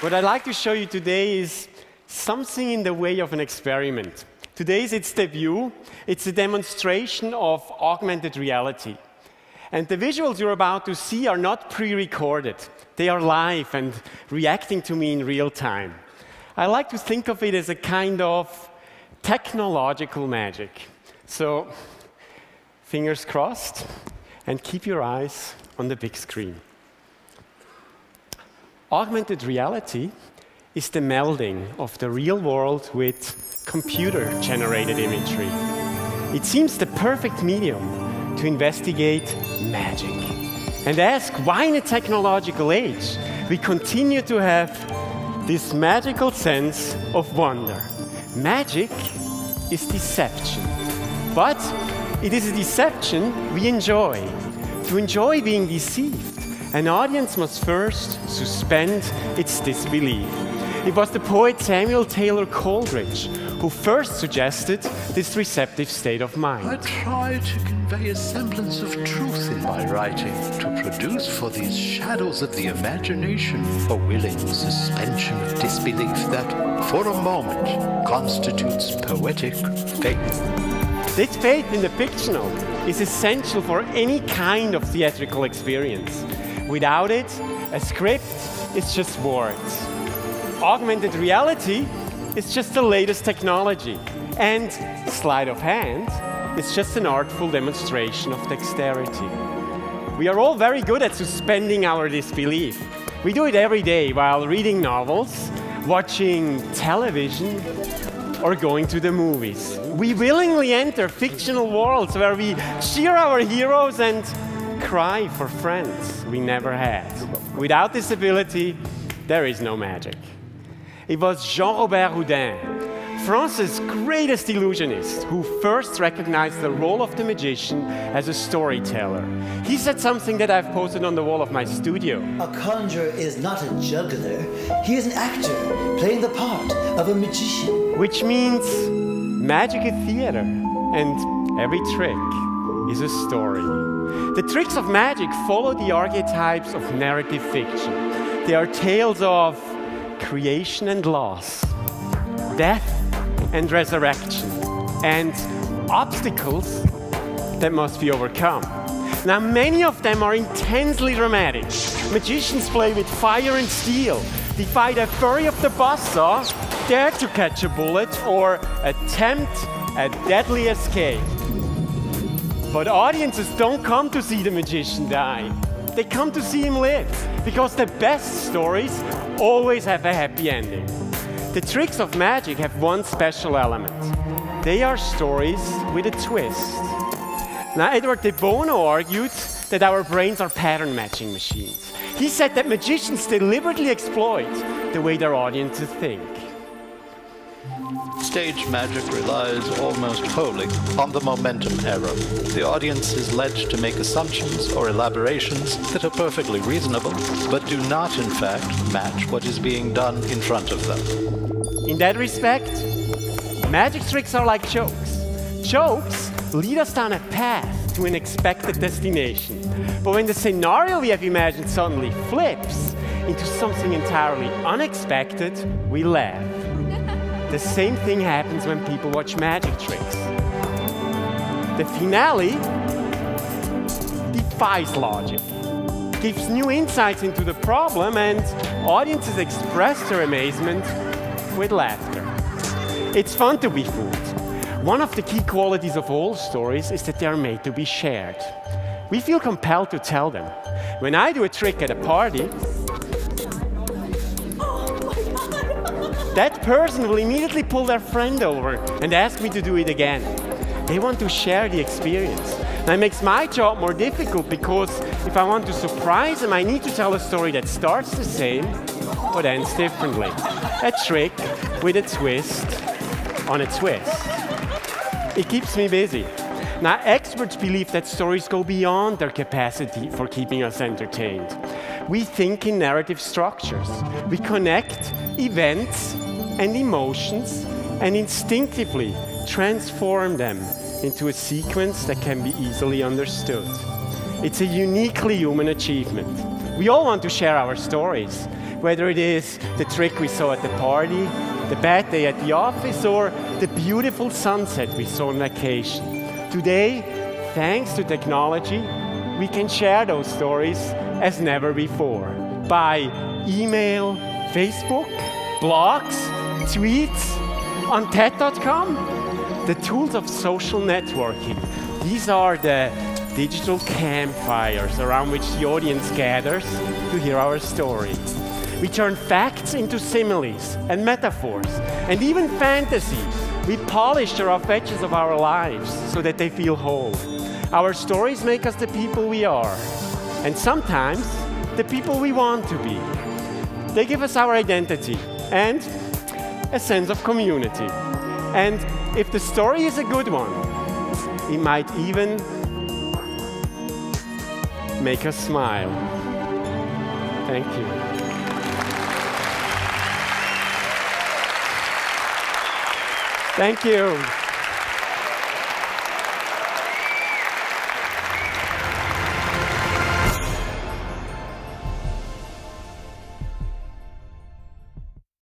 What I'd like to show you today is something in the way of an experiment. Today's its debut. It's a demonstration of augmented reality. And the visuals you're about to see are not pre-recorded. They are live and reacting to me in real time. I like to think of it as a kind of technological magic. So, fingers crossed, and keep your eyes on the big screen. Augmented reality is the melding of the real world with computer-generated imagery. It seems the perfect medium to investigate magic and ask why in a technological age we continue to have this magical sense of wonder. Magic is deception, but it is a deception we enjoy. To enjoy being deceived, an audience must first suspend its disbelief. It was the poet Samuel Taylor Coleridge who first suggested this receptive state of mind. I try to convey a semblance of truth in my writing, to produce for these shadows of the imagination a willing suspension of disbelief that, for a moment, constitutes poetic faith. This faith in the fictional is essential for any kind of theatrical experience. Without it, a script is just words. Augmented reality is just the latest technology. And sleight of hand is just an artful demonstration of dexterity. We are all very good at suspending our disbelief. We do it every day while reading novels, watching television, or going to the movies. We willingly enter fictional worlds where we cheer our heroes and cry for friends we never had. Without this ability, there is no magic. It was Jean-Robert Houdin, France's greatest illusionist, who first recognized the role of the magician as a storyteller. He said something that I've posted on the wall of my studio. A conjurer is not a juggler. He is an actor playing the part of a magician. Which means magic is theater, and every trick is a story. The tricks of magic follow the archetypes of narrative fiction. They are tales of creation and loss, death and resurrection, and obstacles that must be overcome. Now, many of them are intensely dramatic. Magicians play with fire and steel, defy the fury of the buzzsaw, dare to catch a bullet, or attempt a deadly escape. But audiences don't come to see the magician die. They come to see him live, because the best stories always have a happy ending. The tricks of magic have one special element. They are stories with a twist. Now, Edward de Bono argued that our brains are pattern matching machines. He said that magicians deliberately exploit the way their audiences think. Stage magic relies almost wholly on the momentum error. The audience is led to make assumptions or elaborations that are perfectly reasonable, but do not, in fact, match what is being done in front of them. In that respect, magic tricks are like jokes. Jokes lead us down a path to an expected destination. But when the scenario we have imagined suddenly flips into something entirely unexpected, we laugh. The same thing happens when people watch magic tricks. The finale defies logic, gives new insights into the problem, and audiences express their amazement with laughter. It's fun to be fooled. One of the key qualities of all stories is that they are made to be shared. We feel compelled to tell them. When I do a trick at a party, that person will immediately pull their friend over and ask me to do it again. They want to share the experience. Now, it makes my job more difficult because if I want to surprise them, I need to tell a story that starts the same but ends differently. A trick with a twist on a twist. It keeps me busy. Now, experts believe that stories go beyond their capacity for keeping us entertained. We think in narrative structures. We connect events and emotions and instinctively transform them into a sequence that can be easily understood. It's a uniquely human achievement. We all want to share our stories. whether it is the trick we saw at the party, the bad day at the office, or the beautiful sunset we saw on vacation. Today, thanks to technology, we can share those stories as never before by email, Facebook, blogs, tweets, on TED.com. The tools of social networking. These are the digital campfires around which the audience gathers to hear our story. We turn facts into similes and metaphors, and even fantasy. We polish the rough edges of our lives so that they feel whole. Our stories make us the people we are, and sometimes the people we want to be. They give us our identity and a sense of community. And if the story is a good one, it might even make us smile. Thank you. Thank you.